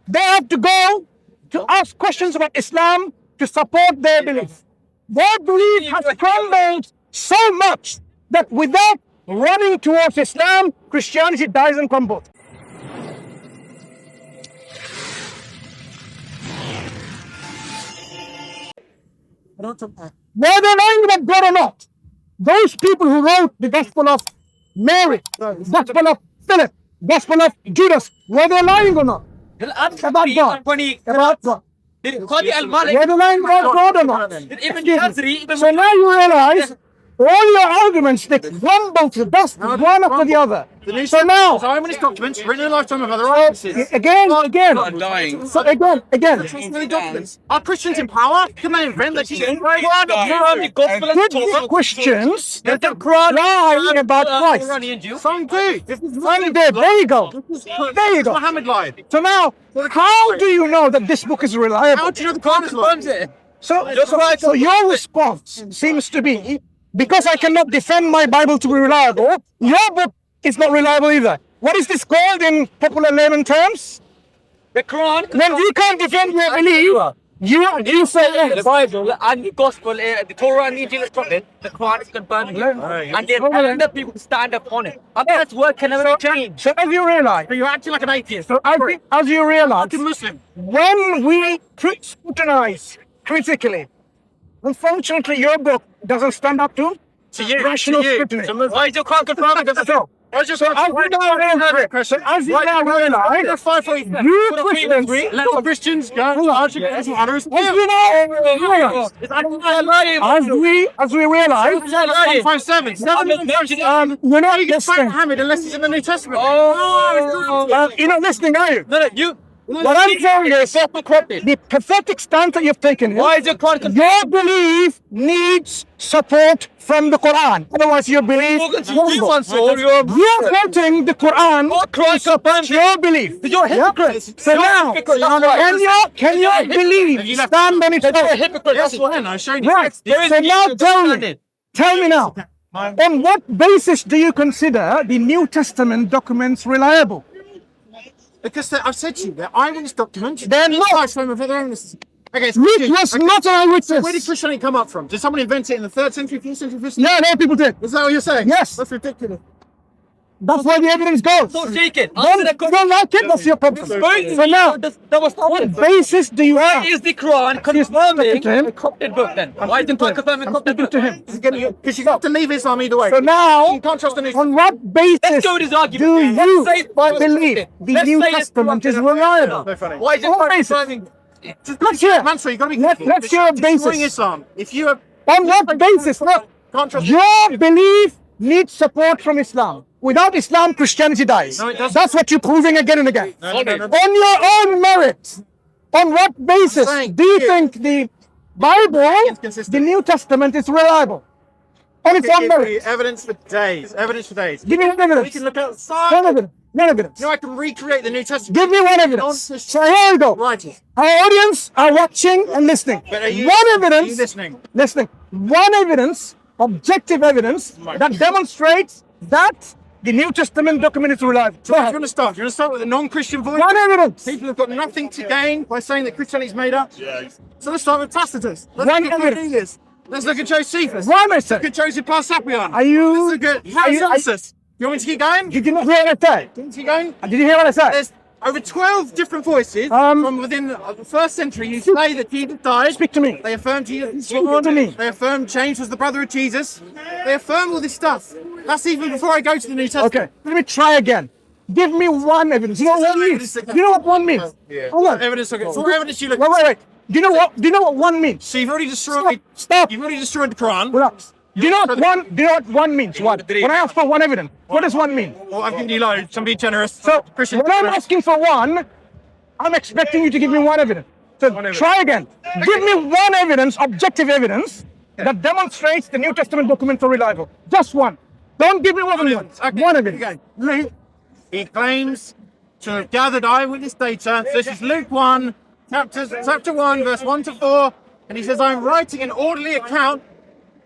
They have to go to ask questions about Islam to support their belief. Their belief has crumbled so much that without running towards Islam, Christianity dies and crumbles. Whether lying about God or not, those people who wrote the Gospel of Mary, Gospel of Philip, Gospel of Judas, whether lying or not, about God, about God. Whether lying about God or not. So now you realize all your arguments, they crumble to dust one after the other. So now, eyewitness documents written in a lifetime of other eyewitnesses. Again. So again. Documents. Are Christians in power? Can they invent the Did the Christians lie about Christ? Some do. There you go. Muhammad lied. So now, how do you know that this book is reliable? How do you know the Quran is lying? So your response seems to be, because I cannot defend my Bible to be reliable, your book is not reliable either. What is this called in popular layman terms? The Quran. When you can't defend your belief, you say the Bible and the Gospel, the Torah and the Injil is confirmed. The Quran is confirmed, and they're telling the people to stand up on it. Otherwise, word can never change. So as you realize, You're acting like an atheist. so as you realize, Muslim. when we scrutinize critically, unfortunately, your book doesn't stand up to rational scrutiny. Why is your Quran confirmed? As you now realize, you Christians go. as we realize, 5-7. you're not You can find listening. Muhammad unless he's in the New Testament. You're not listening, are you? You. What I'm telling you is the pathetic stance that you've taken. Why is your Quran confirmed? Your belief needs support from the Quran. Otherwise, your belief You're quoting the Quran to support your belief. You're hypocrites. So now, can your belief stand on its own? That's what I showed you. Right. So now tell me now, on what basis do you consider the New Testament documents reliable? Because I've said to you, they're eyewitness documents. They're not. Lifetime of other eyewitnesses. Okay, so Luke was not an eyewitness. where did Christianity come up from? Did someone invent it in the 3rd century, 4th century, 5th century? No, people did. Is that what you're saying? Yes. That's ridiculous. That's where the evidence goes. Don't take it. Don't like it, that's your problem. So now, That was not what basis do you have? Why is the Quran confirming to him. a corrupted book then? Why is the Quran confirming a corrupted book? To him. Because you have to leave Islam either way. So now, You can't trust the New on what basis Let's go with his argument. do you Let's say the Bible's believe corrupted. the Let's New say it's Testament is corrupted. reliable? So funny. Why is it On what confirming? Let's hear. Mansur, you got to be Let's careful. hear a Destroying basis. Islam. If you are, On what basis? Look, can't trust your belief needs support from Islam. Without Islam, Christianity dies. No, it doesn't. That's what you're proving again and again. No. On your own merit, on what basis saying do you here- think the Bible, consistent. the New Testament, is reliable? On its own give you merit. evidence for days. Evidence for days. Give me one We evidence. can look outside. One evidence. One evidence. No, I can recreate the New Testament. Give me one evidence. So here we go. Right. Our audience are watching and listening. But are you, One Are you evidence. listening? One evidence, objective evidence, that demonstrates that the New Testament document is reliable. So you're going to start. You're going to start with a non-Christian voice. One evidence. People have got nothing to gain by saying that Christianity is made up. So let's start with Tacitus. Let's One look at evidence. Cornelius. Let's look at Josephus. One Look evidence. at Joseph Parsapian. Are you? Let's look at Are you- Paracelsus. You want me to keep going? Did you not hear what I said? Keep going? Did you hear what I said? There's over 12 different voices from within the 1st century who say that Jesus died. Speak to me. They affirm Jesus. Speak to me. They affirm James was the brother of Jesus. They affirm all this stuff. That's even before I go to the New Testament. Okay, let me try again. Give me one evidence. You know what one means? You know what one means? Hold on. Evidence. Okay. So what evidence you look? Wait. Do you know what one means? So you've already destroyed. Stop. You've already destroyed the Quran. Relax. Do you know what one means? One. When I ask for one evidence, what does one mean? Well, I'm giving you loads. I'm being generous. So Christian. when I'm asking for one, I'm expecting you to give me one evidence. So try again. Give me one evidence, objective evidence, that demonstrates the New Testament documents are reliable. Just one. Don't give me one evidence. Okay. One evidence. Okay. Luke, he claims to have gathered eyewitness data. So this is Luke 1, chapter 1, verse 1 to 4. And he says, I'm writing an orderly account,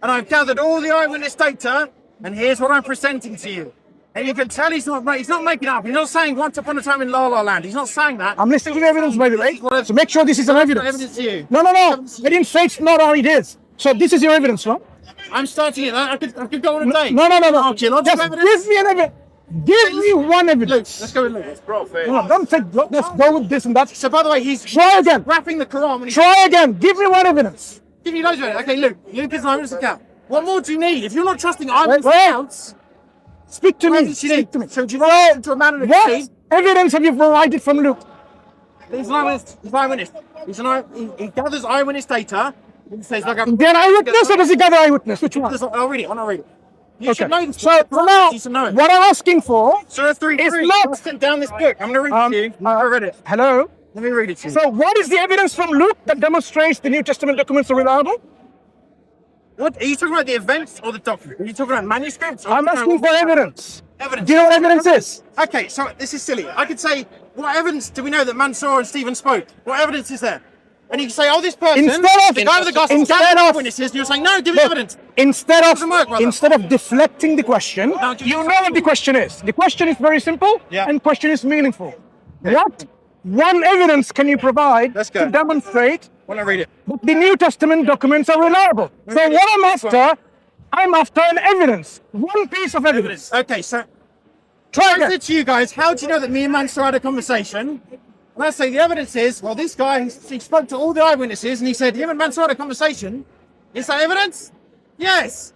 and I've gathered all the eyewitness data, and here's what I'm presenting to you. And you can tell he's not making up. He's not saying once upon a time in La La Land. He's not saying that. I'm listening to the evidence, by the way. So make sure this is an evidence. Evidence to you. No. I didn't say it's not how it is. So this is your evidence, no? I'm starting it. I could go on a day. No. Archaeological Just evidence. give me an evidence. Give me one evidence. Let's go with Luke. No, don't say, let's go with this and that. So by the way, he's Try again. wrapping the Quran. And he's Try again. Give me one evidence. giving you loads of evidence. Okay, Luke is an eyewitness account. What more do you need? If you're not trusting eyewitness Wait. accounts, Speak to me. evidence you need. Speak to me. So do you want to a man of the What case? evidence have you provided from Luke? He's an eyewitness. He gathers eyewitness data. He says, like, Is there an eyewitness or does he gather eyewitness? Which one? I'll read it. You Okay. should know this. So for now, You should know it. what I'm asking for Surah 3. is I'll not. sit down this book. I'm going to read it to you. I read it. Hello. Let me read it to you. So what is the evidence from Luke that demonstrates the New Testament documents are reliable? What are you talking about? The events or the document? Are you talking about manuscripts? I'm asking for evidence. Evidence. Do you know what evidence is? Okay, so this is silly. I could say, what evidence do we know that Mansur and Stephen spoke? What evidence is there? And you can say, oh, this person, Instead of- the guy with the gospel, instead of- witnesses, and you're saying, no, give me Look, evidence. Instead Doesn't work, brother. of deflecting the question, No, you know what the question is. The question is very simple Yeah. and question is meaningful. What one evidence can you provide Let's go. to demonstrate Want to read it? that the New Testament documents are reliable? So read it. what I'm after an evidence. One piece of evidence. Okay, so Try I again. said to you guys, how do you know that me and Mansur had a conversation? And I say the evidence is, well, this guy, he spoke to all the eyewitnesses and he said, you and Mansur had a conversation. Is that evidence? Yes.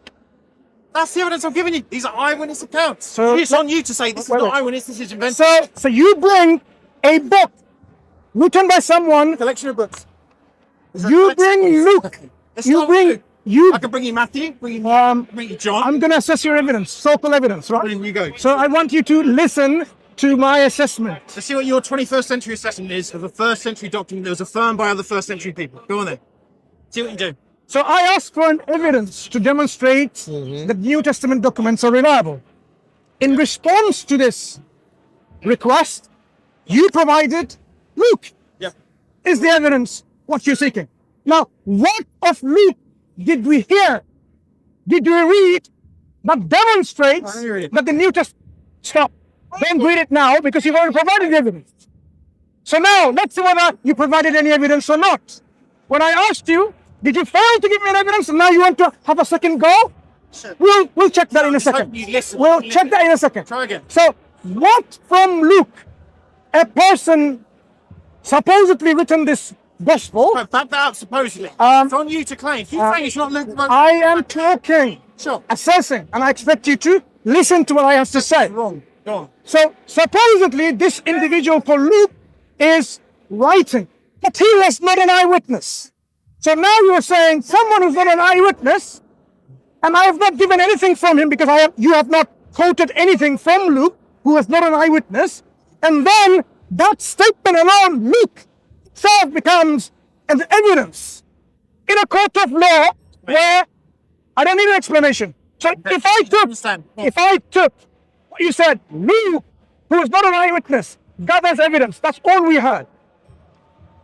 That's the evidence I'm giving you. These are eyewitness accounts. So- It's on you to say this is Wait, not wait. eyewitness, this is invented. So you bring a book written by someone. Collection of books. You bring Luke. It's You not bring Luke. you. I can bring you Matthew, bring you John. I'm going to assess your evidence, so-called evidence, right? Brilliant, you go. So I want you to listen to my assessment. Let's see what your 21st century assessment is of a first century document that was affirmed by other first century people. Go on then. See what you do. So I asked for an evidence to demonstrate that New Testament documents are reliable. In response to this request, you provided Luke. Yep. Is the evidence what you're seeking? Now, what of Luke did we hear? Did we read that demonstrates I didn't read it. that the New Testament... Stop. Don't read it now because you've already provided the evidence. So now, let's see whether you provided any evidence or not. When I asked you, did you fail to give me an evidence and now you want to have a second go? Sure. We'll check that in a second. You listen. We'll You check listen. that in a second. Try again. So, what from Luke, a person supposedly written this gospel, Right, back that up, supposedly. Um, It's on you to claim. Keep saying it's not Luke. I am talking, Sure. assessing, and I expect you to listen to what I have to say. Wrong. Go on. So, supposedly, this individual called Luke is writing, but he was not an eyewitness. So now you are saying someone who's not an eyewitness, and I have not given anything from him because you have not quoted anything from Luke, who was not an eyewitness, and then that statement alone, Luke, itself becomes an evidence in a court of law where I don't need an explanation. So if I took what you said, Luke, who is not an eyewitness, gathers evidence, that's all we heard.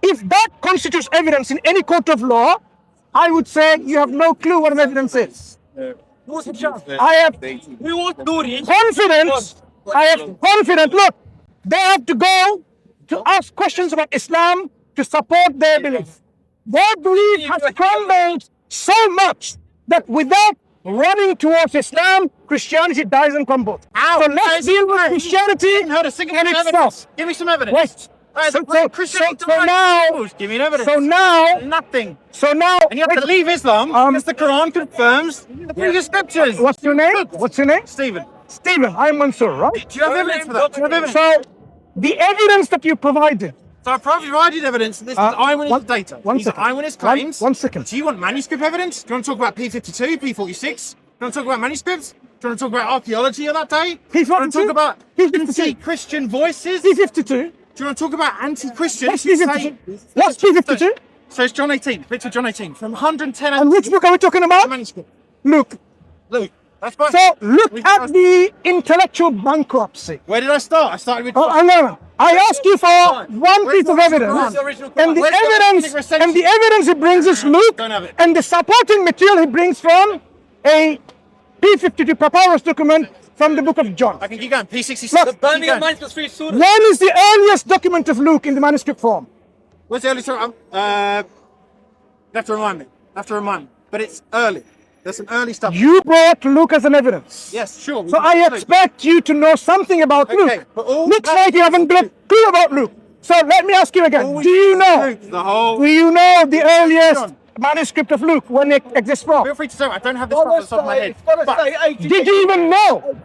If that constitutes evidence in any court of law, I would say you have no clue what an evidence is. I have confidence. Look, they have to go to ask questions about Islam to support their belief. Their belief has crumbled so much that without running towards Islam, Christianity dies and crumbles. So let's deal with Christianity Heard a single in bit of itself. evidence. Give me some evidence. Wait. Right, So Christianity now, give me an evidence. so now, Nothing. and And you have to leave Islam because the Quran confirms the previous scriptures. What's your name? What's your name? Stephen, Stephen. I'm Mansur, right? do you have evidence for that? Do you have evidence? So the evidence that you provided. So I provided evidence that this is eyewitness data. One These are second. eyewitness claims. One second. Do you want manuscript evidence? Do you want to talk about P52, P46? Do you want to talk about manuscripts? Do you want to talk about archaeology of that day? Do you want to P52? talk about P52. anti-Christian voices? P52. Do you want to talk about anti-Christian? What's P52? What's P52? So it's John 18, picture John 18, from 110 And which book are we talking about? manuscript. Luke. Luke, that's fine. So look at the intellectual bankruptcy. Where did I start? I started with. Oh, no. I asked you for one piece of evidence, Where's the original and the Quran? Where's the evidence he brings is Luke, Don't have it. and the supporting material he brings from a P52 papyrus document from the book of John. I can keep going. P66. Look, The burning of manuscripts for Surah. When is the earliest document of Luke in the manuscript form? Where's the early story? You have to remind me. But it's early. There's some early stuff. You brought Luke as an evidence. Yes, sure. So I expect you to know something about Luke. but all Looks that- like you haven't got a clue about Luke. So let me ask you again. All we Do you need is know? Luke, the whole. Do you know the earliest John. manuscript of Luke when it exists from? Feel free to say. I don't have this off the top of my head. But, Did you even know?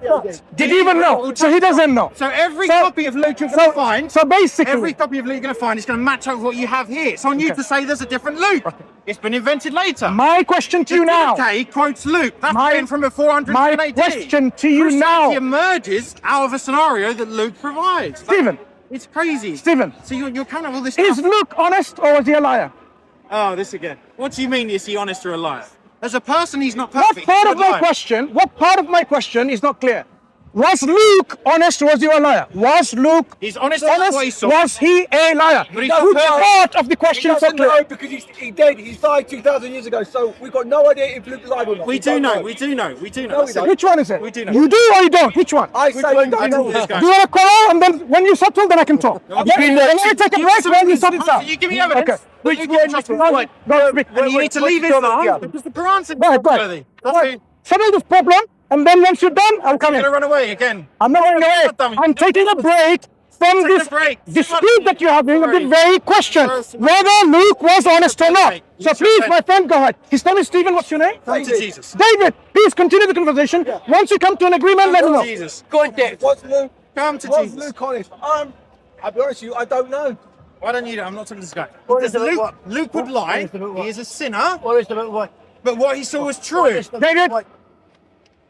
Did you even know? So he doesn't know. so every So- copy of Luke you're going to find. So basically, Every copy of Luke you're going to find is going to match up with what you have here. It's on you to say there's a different Luke. It's been invented later. my question to you now. Okay, quotes Luke. That's My- written from a 400 My AD. question to you Christianity now, emerges out of a scenario that Luke provides. Stephen. It's crazy. Stephen, So you're coming up with all this is stuff. Luke honest or was he a liar? Oh, this again. What do you mean, is he honest or a liar? As a person, he's not What perfect. part He's of a my liar. question? What part of my question is not clear? Was Luke honest or was he a liar? Was Luke He's honest about what he honest? saw. Was he a liar? But he's Which not part of the He question is doesn't not clear? know because he dead. He's died 2,000 years ago. So we've got no idea if Luke's alive or not. We do know. We do know. No, we That's it. don't. Which one is it? We do know. You do or you don't? Which one? I say one we don't do know. this guy? Do you want to call out and then when you settle, then I can talk. Okay. Then let me take a break when you sort it out. You give me evidence. Okay. Which one? Go speak. And you need to leave Islam because the Quran's Go ahead. trustworthy. That's it. Settle this problem and then once you're done, I'll come You're in. gonna run away again. I'm not going away. I'm taking a break from Take a this break. dispute that you're having of the Sorry. very question Sorry. whether Luke was honest or not. break. So It's please, okay. my friend, go ahead. His name is Stephen. What's your name? Come to Jesus. David, please continue the conversation. Once you come to an agreement, let me know. Jesus. Go on, Dick. Was Luke, Come to was Jesus. Luke honest? I'll be honest with you, I don't know. Why don't you? I'm not talking to this guy. What is Because it, Luke, what? Luke would lie. is it, what? He is a sinner. What is the what? But what he saw was true. David,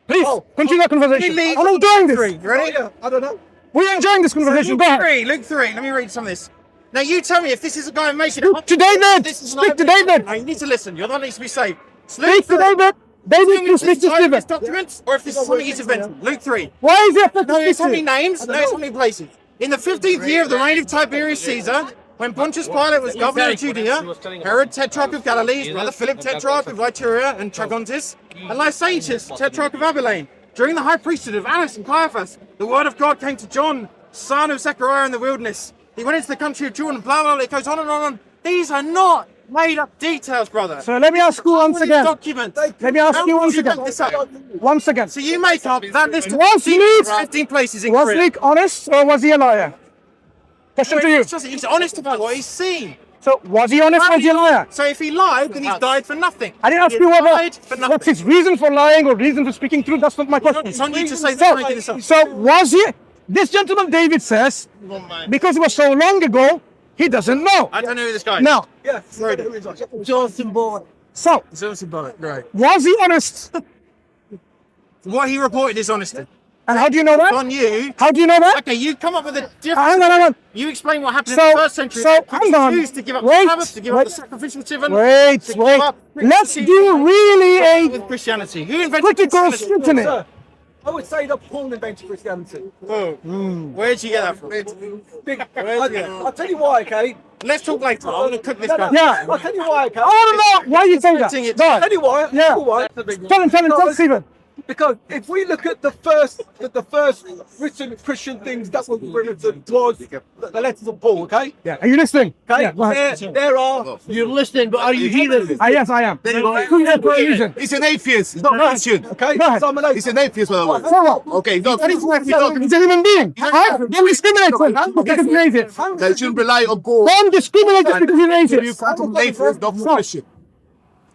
please continue the conversation. Leave I'm enjoying Luke 3. this. You ready? I don't know. We're enjoying this conversation. Luke Go ahead. 3. Luke 3. Let me read some of this. Now you tell me if this is a guy making it Speak up. to David. This is Speak an to eyewitness. David. Now you need to listen. You're the one that needs to be saved. It's Speak to David. David, please speak to Stephen. documents, or if this is something he's invented. Luke 3. Why is it that Notice how you many speak to? names, notice how many places. In the 15th year of the reign of Tiberius Caesar, when Pontius Pilate was governor of Judea, Herod Tetrarch of Galilee, his brother Philip Tetrarch of Iturea and Tragontis, and Lysanias Tetrarch of Abilene, during the high priesthood of Annas and Caiaphas, the word of God came to John, son of Zechariah in the wilderness. He went into the country of Jordan, blah, blah, blah. It goes on and on and on. These are not made up details, brother. So let me ask you once again. Documents. Let me ask How you would once you again. back this up? Once again. So you make up that list of Was Luke- 15 places in Was Korea. Luke honest or was he a liar? Question to you. It's just, he's honest about what he's seen. So was he honest or was he a liar? So if he lied, then he's died for nothing. I didn't ask He you whether lied for nothing. what's his reason for lying or reason for speaking truth. That's not my question. It's on you to say that. Making this up. So was he? This gentleman David says because it was so long ago, he doesn't know. I don't know who this guy is. Now, Yeah. Johnson boy. so Johnson Bonnet, right. was he honest? What he reported is honesty. And how do you know that? On you. How do you know that? Okay, you come up with a different. Hang on. You explain what happened So- in the first century. so, People hang on. choose to give up Wait, the Sabbath, to give up wait. the sacrificial Tivon. Wait. to give up Let's Christianity, do really with a Christianity. Who invented critical Christianity? scrutiny. Sir, I would say that Paul invented Christianity. Oh. Where'd you get that from? I'll tell you why, okay? Let's talk later. I'm gonna cook this No, guy. no, Yeah. I'll tell you why, okay? I want to know why you say that. Putting it- Go I'll on. tell you why. Yeah. Tell you why. Tell him, Stephen. Because if we look at the first written Christian things that were written towards the letters of Paul, okay? Yeah. Are you listening? Okay, Yeah, go ahead. there are. You're listening, but are you hearing? Yes, I am. Who is the reason? He's an atheist. He's not a Christian. Okay, Go ahead. so I'm an He's an atheist, by the way. So what? Okay, no, He's a human being. Huh? Don't discriminate him because he's an atheist. they shouldn't rely on God. Don't discriminate him because he's an You atheist. can't be an atheist, not Christian.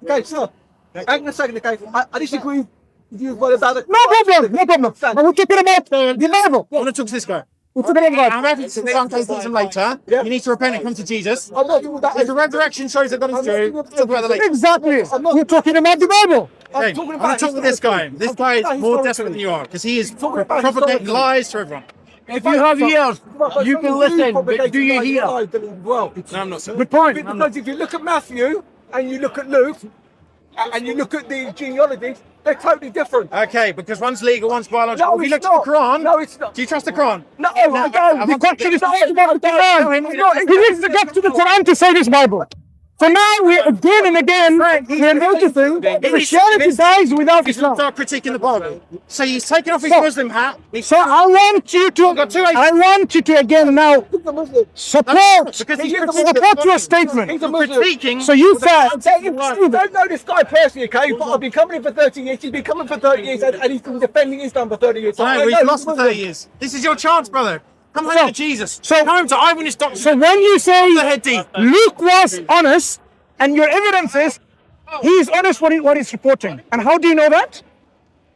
Okay, so hang on a second, okay? I disagree with you about it. No problem. But we're talking about the Bible. I want to talk to this guy. We're talking about I'm happy to sit down and later. Yeah. You need to repent and come to Jesus. I'm not doing that. If the resurrection shows that God is true, talk about the later. exactly. We're talking about the Bible. Okay, I'm talking I'm about going to talk with this guy. This guy is more desperate than you are because he is talking about propagating historically. lies to everyone. If you have ears, you can listen, but do you hear? Well, No, I'm not. Good point. because if you look at Matthew and you look at Luke and you look at the genealogies, they're totally different. Okay, because one's legal, one's biological. No, If you it's look at the not. Quran, No, it's not. do you trust the Quran? No, I don't. The question is not about the Quran. He needs to get to the Quran to say this Bible. So now we again and again we're noticing Christianity dies without Islam. Start critiquing the Bible. So he's taken off his Muslim hat. So I want you to again now support your statement. Critiquing. So you said, I don't know this guy personally, okay? But I've been coming in for 30 years. He's been coming for 30 years, and he's been defending Islam for 30 years. So No, we've lost for 30 years. This is your chance, brother. Come home to Jesus. Come home to eyewitness doctrine. so when you say the head deep. Luke was honest, and your evidence is he is honest what he's reporting, and how do you know that?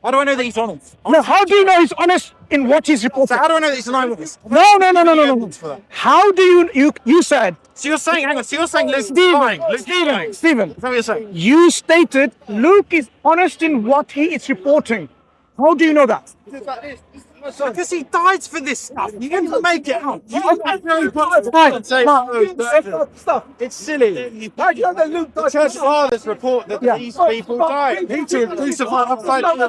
How do I know that he's honest? No, how do you know he's honest in what he's reporting? So how do I know that he's an eyewitness? No. How do you said? So you're saying, hang on, so you're saying Luke's Stephen, lying. Luke's lying. Stephen, Is that what you're saying? you stated Luke is honest in what he is reporting. How do you know that? Because he died for this stuff. You didn't make it up. It's silly. How do you know that Luke The died? church fathers report that these people died. He too crucified upside down.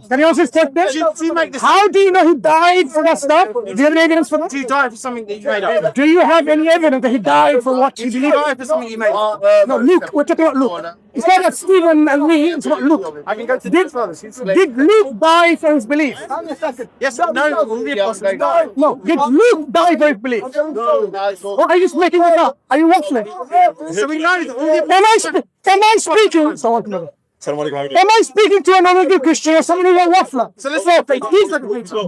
Can you also state this? Do you make this? How do you know he died for that stuff? Do you have any evidence for that? Do you die for something that you made up? Do you have any evidence that he died for what he Do you believed? die for something you made up? No, Luke. We're talking about Luke. It's not about Stephen and me. It's about Luke. I can go to the fathers. Did Luke die for his belief? Yes, no, all the apostles died. No. Did Luke die for his belief? Or are you just making it up? Are you waffling? So we know that all the Am I speaking? Am I speaking to another good Christian or somebody who's a waffler? So let's say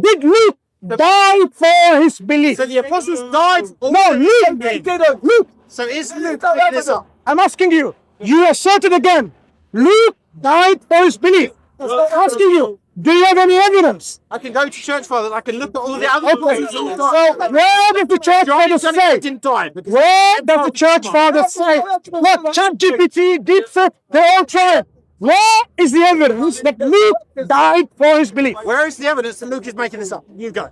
Did Luke die for his belief? so the apostles died. No, Luke. Luke. So is Luke making this up? I'm asking you. You asserted again. Luke died for his belief. I'm asking you. Do you have any evidence? I can go to church fathers. I can look at all the other Okay. apostles. So where does the church fathers say? Didn't die. Because Where does the church fathers say? Look, ChatGPT, DeepSeek, they all tried. Where is the evidence that Luke died for his belief? where is the evidence that Luke is making this up? You go.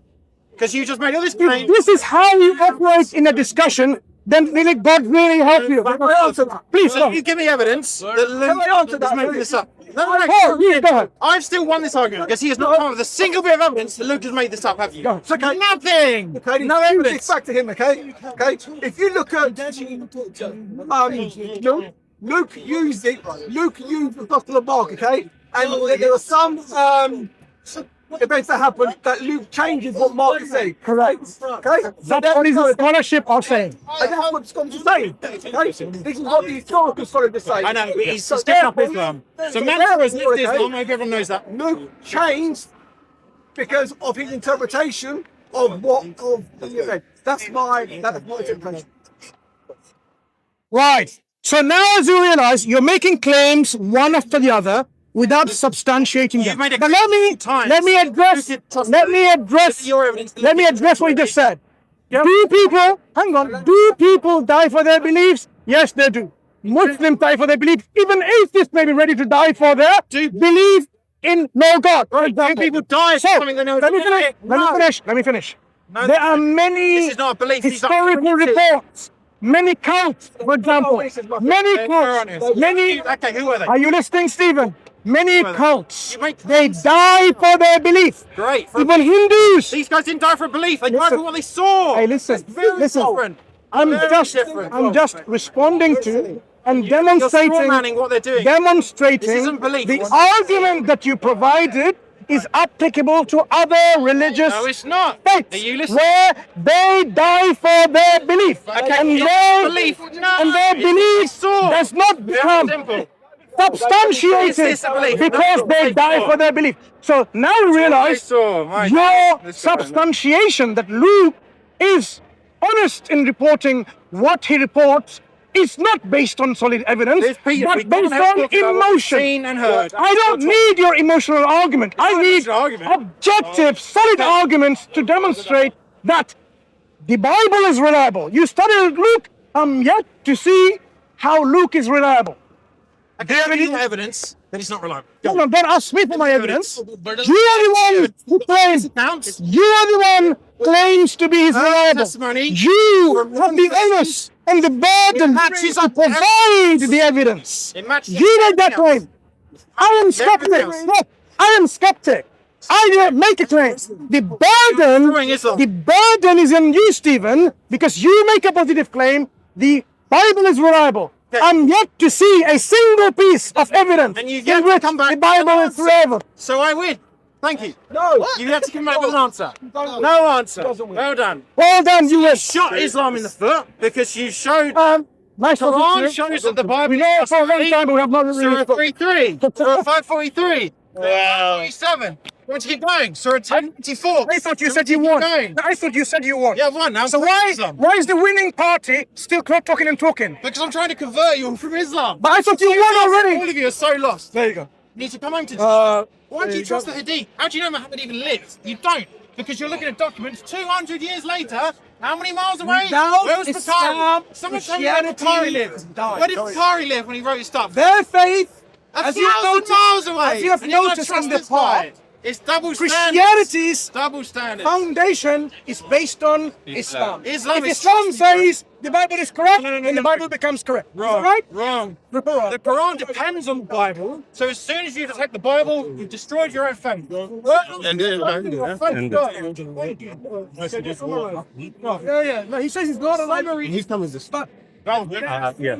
Because you just made all this claim. If this is how you operate in a discussion, then really God really help you. Please, So go. you give me evidence that Luke is making this up. No. Oh, yeah, go ahead. I've still won this argument because he has not come with a single bit of evidence that Luke has made this up, have you? It's okay. Nothing! Okay, No evidence. It's back to him, okay? Okay. If you look at Luke used the Gospel of Mark, okay? And there were some events that happened that Luke changes what Mark is saying. Correct. Okay? That's what his scholarship are saying. And that's what scholars are saying. Okay? This is what the historical scholars are saying. I know, but he's stepped up Islam. So Mansur has left Islam, I hope everyone knows that. Luke changed because of his interpretation of the event. That's my interpretation. Right. So now as you realize, you're making claims one after the other without substantiating them. You've made a But times. let me address Your evidence. let me address what you just said. Do people die for their beliefs? Yes, they do. Muslims die for their beliefs. Even atheists may be ready to die for their belief in no God. For Do example. people die for something they know? Let me finish. No, There are many This is not a belief. These are historical reports, many cults, for example. Many cults, many. Okay, who are they? Are you listening, Stephen? Many Well, cults, you make- they die for their belief. Great. Even Hindus. These guys didn't die for a belief. They died Listen. for what they saw. Hey, listen, Very listen. different. I'm Very different. just responding to and You're demonstrating strawmanning what they're doing. demonstrating This isn't belief. the argument that you provided is applicable to other religious No, it's not. states Are you listening? where they die for their belief. Okay, and it's their belief. No, and their it's belief saw. does not Very become simple. substantiated Is this a belief? because No, they they die saw. for their belief. So now we realize saw, my your God. This guy. substantiation that Luke is honest in reporting what he reports is not based on solid evidence, There's Peter, we but based can't have on talked about what we've emotion. seen and heard. I don't need your emotional argument. I not an need emotional argument. objective, solid arguments to demonstrate that the Bible is reliable. You studied Luke. I'm yet to see how Luke is reliable. Do you have any evidence that it's not reliable? No, don't ask me for my evidence. But You are the one who claims. counts. You are the one claims to be his reliable. testimony. You have the onus and the burden matches to up provide the evidence. It matches You made that everything else. claim. I am skeptic. Everything Look, I am skeptic. I didn't make a claim. The Destroying Islam. burden is on you, Stephen, because you make a positive claim. The Bible is reliable. I'm yet to see a single piece of evidence And you in get to which come back the Bible with is an answer. forever. So I win. Thank you. No. You have to come back with an answer. No answer. Well done. Well done, US. Shot Islam in the foot because you showed Nice the talking to Quran you. shows that the Bible We know for a long time we have not Surah really. 3:3, Surah 5:43, Surah 47. You want to keep going? Surah 10:24. I thought you said you won. Going. I thought you said you won. Yeah, I've won now. So why is the winning party still talking and talking? Because I'm trying to convert you from Islam. But I thought you won All already. of you are so lost. There you go. You need to come home to Uh, Why do there you you trust go. the Hadith? How do you know Muhammad even lived? You don't. Because you're looking at documents 200 years later. How many miles away? Without Where was Islam, Bukhari? Someone tell me where Christianity Bukhari lived. died. Where did Bukhari live when he wrote his stuff? Their faith, A as you have thousand noticed, miles away. as you have And you're gonna noticed trust in the this guy. past, It's double standards. Christianity's Double standards. Foundation is based on Islam. Islam If is- Islam says the Bible is correct, No, then the Bible becomes correct. Wrong. Right? Wrong. The Quran. The Quran depends on the Bible. So as soon as you attack the Bible, you've destroyed your own faith. Yeah. No, he says he's not a library. He's coming this. But Yeah.